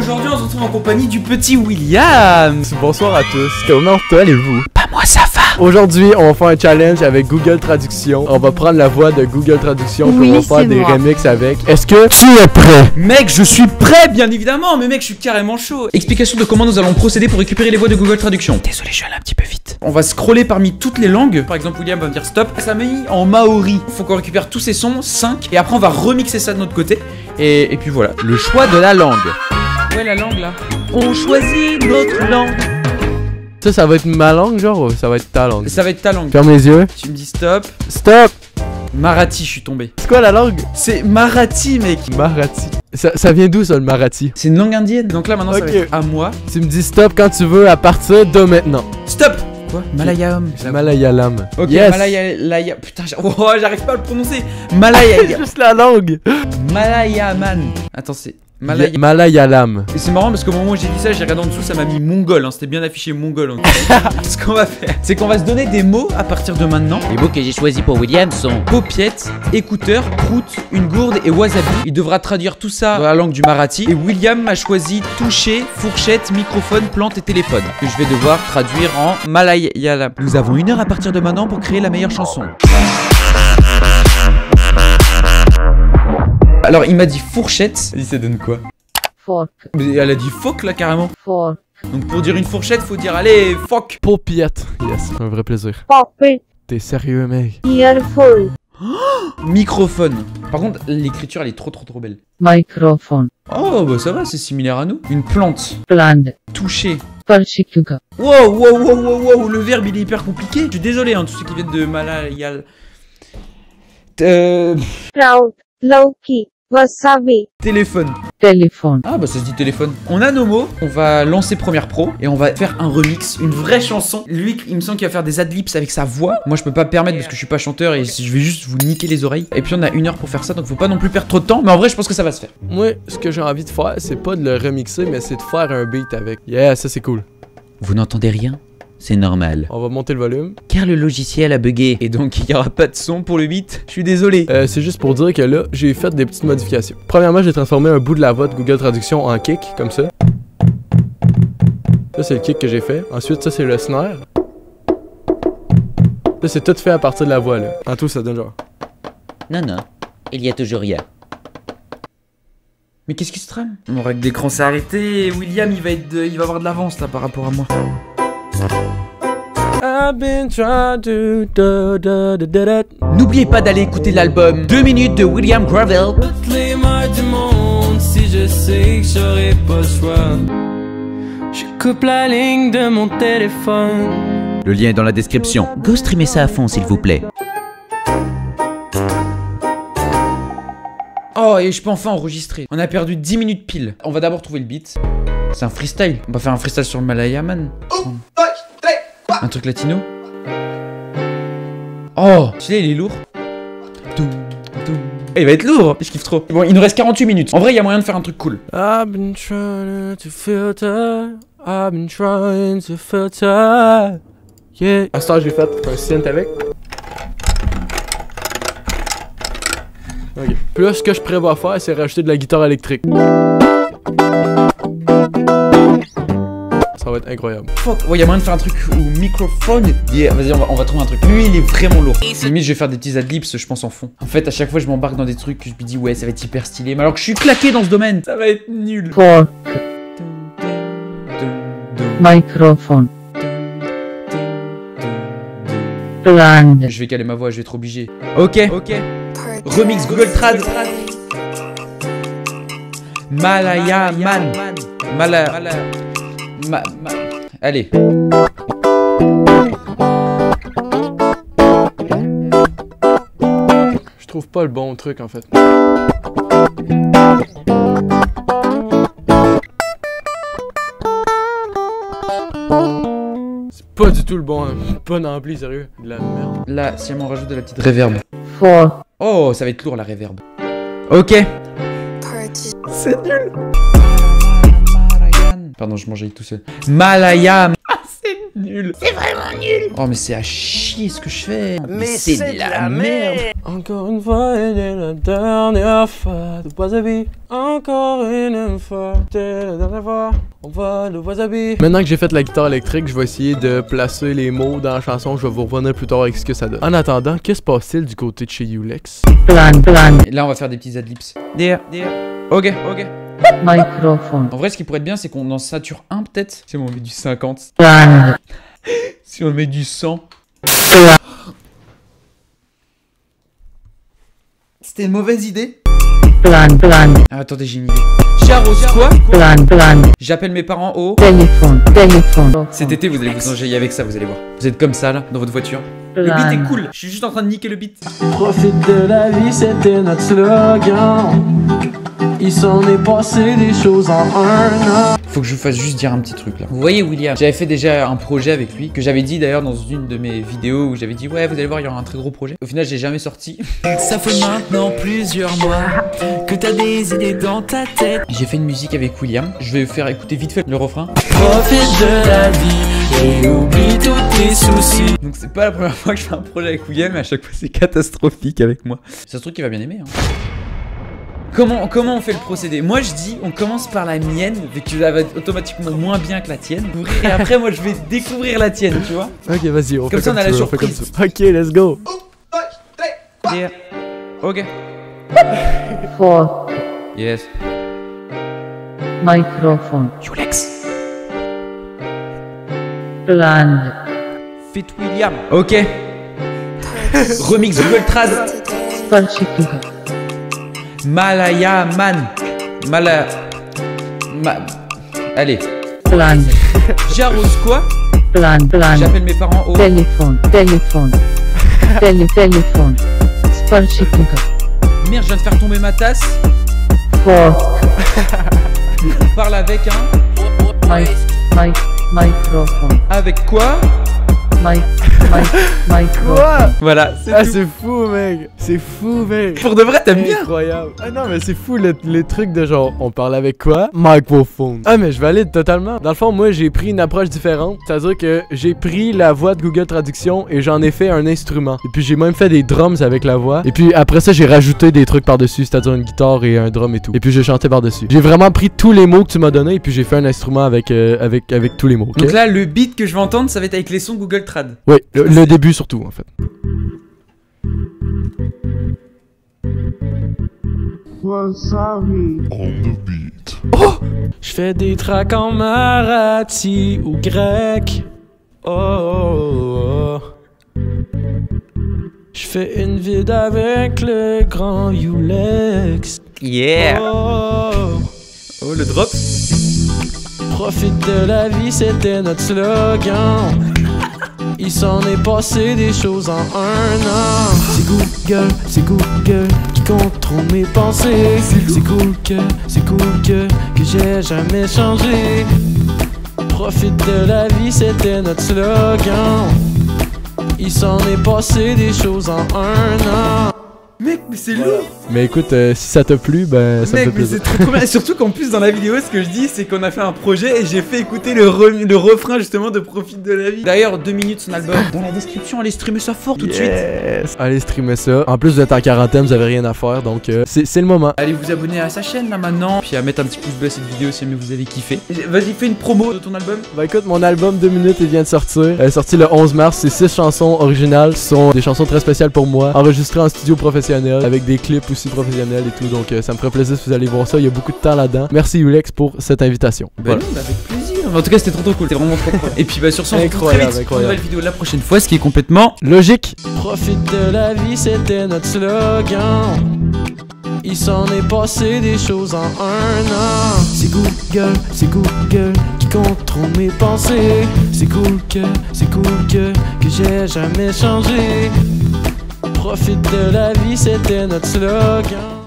Aujourd'hui on se retrouve en compagnie du petit William. Bonsoir à tous, comment allez-vous? Pas moi, ça va. Aujourd'hui on va faire un challenge avec Google Traduction. On va prendre la voix de Google Traduction pour on va faire des remixes avec. Est-ce que tu es prêt? Mec, je suis prêt bien évidemment. Mais mec, je suis carrément chaud. Explication de comment nous allons procéder pour récupérer les voix de Google Traduction. Désolé, je suis allé un petit peu vite. On va scroller parmi toutes les langues. Par exemple, William va me dire stop. Ça m'a mis en maori. Faut qu'on récupère tous ces sons, 5. Et après on va remixer ça de notre côté. Et puis voilà. Le choix de la langue. Ouais, la langue là. On choisit notre langue. Ça va être ma langue genre ou ça va être ta langue? Ça va être ta langue. Ferme les yeux. Tu me dis stop. Stop. Marathi, je suis tombé. C'est quoi la langue? C'est Marathi, mec. Marathi. Ça vient d'où ça, le Marathi? C'est une langue indienne. Donc là maintenant ça va être à moi. Tu me dis stop quand tu veux à partir de maintenant. Stop. Quoi? Malayalam. Malayalam. Ok, yes. Malayala. Putain, j'arrive pas à le prononcer. Malayala. Juste la langue. Malayaman. Attends, c'est Malayalam. Et c'est marrant parce qu'au moment où j'ai dit ça, j'ai regardé en dessous, ça m'a mis mongol. C'était bien affiché mongol. Ce qu'on va faire, c'est qu'on va se donner des mots à partir de maintenant. Les mots que j'ai choisis pour William sont paupiette, écouteur, prout, une gourde et wasabi. Il devra traduire tout ça dans la langue du Marathi. Et William m'a choisi toucher, fourchette, microphone, plante et téléphone, que je vais devoir traduire en malayalam. Nous avons 1 heure à partir de maintenant pour créer la meilleure chanson. Alors il m'a dit fourchette. Il ça donne quoi? Fork. Mais elle a dit phoque là carrément. Fork. Donc pour dire une fourchette, faut dire allez, phoque. Paupiette. Yes, un vrai plaisir. Puppet. T'es sérieux, mec? Earful. Microphone. Par contre, l'écriture elle est trop belle. Microphone. Oh bah ça va, c'est similaire à nous. Une plante. Plant. Toucher. Pershikuga. Wow, le verbe il est hyper compliqué. Je suis désolé tous ceux qui viennent de Malayal. Trout. Lauki. Wasabi. Téléphone. Téléphone. Ah bah ça se dit téléphone. On a nos mots, on va lancer Première Pro et on va faire un remix, une vraie chanson. Lui, il me semble qu'il va faire des adlibs avec sa voix. Moi je peux pas me permettre parce que je suis pas chanteur et je vais juste vous niquer les oreilles. Et puis on a 1 heure pour faire ça, donc faut pas non plus perdre trop de temps. Mais en vrai je pense que ça va se faire. Moi, ce que j'ai envie de faire, c'est pas de le remixer, mais c'est de faire un beat avec. Yeah, ça c'est cool. Vous n'entendez rien? C'est normal. On va monter le volume. Car le logiciel a bugué. Et donc il y aura pas de son pour le beat. Je suis désolé. C'est juste pour dire que là, j'ai fait des petites modifications. Premièrement, j'ai transformé un bout de la voix de Google Traduction en kick, comme ça. Ça, c'est le kick que j'ai fait. Ensuite, ça, c'est le snare. Là, c'est tout fait à partir de la voix, là. En tout, ça donne genre... Non, il y a toujours rien. Mais qu'est-ce qui se trame? Mon règle d'écran s'est arrêté. William, il va avoir de l'avance là par rapport à moi. N'oubliez pas d'aller écouter l'album 2 minutes de William Gravel. Toutes les mailles du monde, si je sais que j'aurai pas le choix, je coupe la ligne de mon téléphone. Le lien est dans la description. Go streamer ça à fond s'il vous plaît. Oh, et je peux enfin enregistrer. On a perdu 10 minutes pile. On va d'abord trouver le beat. C'est un freestyle. On va faire un freestyle sur le Malayaman. Un truc latino. Oh, celui-là il est lourd. Il va être lourd. Je kiffe trop. Bon, il nous reste 48 minutes. En vrai, il y a moyen de faire un truc cool. I've been trying to filter. I've been trying to filter. Yeah. À ce temps, j'ai fait un synth avec. Ok. Puis là, ce que je prévois faire, c'est rajouter de la guitare électrique. Ça va être incroyable. Fuck. Ouais, y a moyen de faire un truc au microphone. Yeah, vas-y, on va trouver un truc. Lui, il est vraiment lourd. Limite, je vais faire des petits adlibs, je pense, en fond. En fait, à chaque fois, je m'embarque dans des trucs que je me dis, ouais, ça va être hyper stylé. Mais alors que je suis claqué dans ce domaine, ça va être nul. Fork. Microphone. Plant. Je vais caler ma voix, je vais être obligé. Ok. Remix Google Trad. Malayaman. Allez. Je trouve pas le bon truc en fait. C'est pas du tout le bon, bon ampli, sérieux. De la merde. Là, si on rajoute de la petite réverb. Fork. Oh, ça va être lourd la réverb. Ok. C'est nul. Pardon, je mangeais tout seul. Malayam. Ah, c'est nul. nul. C'est vraiment nul. Oh mais c'est à chier ce que je fais. Mais c'est de la merde. Encore une fois et la dernière fois, le wasabi. Encore une fois, c'est la dernière fois, on va le wasabi. Maintenant que j'ai fait la guitare électrique, je vais essayer de placer les mots dans la chanson. Je vais vous revenir plus tard avec ce que ça donne. En attendant, qu'est-ce qui se passe-t-il du côté de chez Ulex? Plan. Et là on va faire des petits adlibs. Dear. Ok. Microphone. En vrai ce qui pourrait être bien c'est qu'on en sature un peut-être. Si on met du 50. Plan. Si on met du 100. C'était une mauvaise idée. Plan. Ah, attendez, j'ai une idée. J'arrose quoi? Plan. J'appelle mes parents au... Téléphone. Cet été, vous allez vous enjailler avec ça, vous allez voir. Vous êtes comme ça, là, dans votre voiture. Le beat est cool. Je suis juste en train de niquer le beat. Profite de la vie, c'était notre slogan. Il s'en est passé des choses en un an. Faut que je vous fasse juste dire un petit truc là. Vous voyez William, j'avais fait déjà un projet avec lui, que j'avais dit d'ailleurs dans une de mes vidéos où j'avais dit ouais vous allez voir il y aura un très gros projet. Au final j'ai jamais sorti. Ça fait maintenant plusieurs mois que t'as des idées dans ta tête. J'ai fait une musique avec William, je vais vous faire écouter vite fait le refrain. Profite de la vie et oublie tous tes soucis. Donc c'est pas la première fois que je fais un projet avec William, mais à chaque fois c'est catastrophique avec moi. Ça se trouve qu'il va bien aimer hein. Comment on fait le procédé? Moi je dis on commence par la mienne, vu que ça va être automatiquement moins bien que la tienne. Et après moi je vais découvrir la tienne, tu vois. Ok, vas-y, on Comme fait ça, comme on a la tu veux, surprise. fait comme ça. Ok, let's go. Yeah. Ok. 4. Yes. Microphone. Ulex. Plan. Fit William. Ok. Remix Google Trad. Sparchikuga. Malaya Man. Allez. Plan. J'arrose quoi? Plan. J'appelle mes parents au... Téléphone. Sparchikuga. Merde, je viens de faire tomber ma tasse. 4. Parle avec un... Microphone. Avec quoi? Microphone. Voilà, c'est Ah, tout. c'est fou, mec. C'est fou, mec. Pour de vrai, t'aimes bien? Incroyable. Ah non, mais c'est fou les trucs de genre, on parle avec quoi? Microphone. Ah, mais je valide totalement. Dans le fond, moi, j'ai pris une approche différente. C'est-à-dire que j'ai pris la voix de Google Traduction et j'en ai fait un instrument. Et puis, j'ai même fait des drums avec la voix. Et puis, après ça, j'ai rajouté des trucs par-dessus, c'est-à-dire une guitare et un drum et tout. Et puis, j'ai chanté par-dessus. J'ai vraiment pris tous les mots que tu m'as donnés et puis, j'ai fait un instrument avec tous les mots. Okay? Donc là, le beat que je vais entendre, ça va être avec les sons Google Trad. Oui, le début surtout, en fait. Je fais des tracks en marathi ou grec. Oh. Je fais une vide avec le grand Ulex. Yeah. Oh, le drop. profite de la vie, c'était notre slogan. Il s'en est passé des choses en un an. C'est Google qui contrôle mes pensées. C'est cool que j'ai jamais changé. Profite de la vie, c'était notre slogan. Il s'en est passé des choses en un an. Mec, mais c'est lourd! Mais écoute, si ça t'a plu, ben ça me fait Mec, mais plaisir. c'est trop bien. Et surtout qu'en plus, dans la vidéo, ce que je dis, c'est qu'on a fait un projet et j'ai fait écouter le refrain justement de Profite de la vie. D'ailleurs, 2 minutes son album. Dans la description, allez streamer ça fort tout de suite. Yes. Allez streamer ça. En plus, vous êtes en quarantaine, vous avez rien à faire, donc c'est le moment. Allez vous abonner à sa chaîne là maintenant. Puis à mettre un petit pouce bleu à cette vidéo si jamais vous avez kiffé. Vas-y, fais une promo de ton album. Bah écoute, mon album 2 minutes, il vient de sortir. Elle est sorti le 11 mars. C'est 6 chansons originales. Ce sont des chansons très spéciales pour moi, enregistrées en studio professionnel, avec des clips aussi professionnels et tout. Donc ça me ferait plaisir si vous allez voir ça. Il y a beaucoup de temps là-dedans. Merci Ulex pour cette invitation. Ben non, avec plaisir. En tout cas, c'était trop cool. C'était vraiment trop cool. Et puis bah sur ce, on se retrouve très vite pour une nouvelle vidéo la prochaine fois, ce qui est complètement logique. Profite de la vie, c'était notre slogan. Il s'en est passé des choses en un an. C'est Google qui contrôle mes pensées. C'est cool que j'ai jamais changé. Profite de la vie, c'était notre slogan.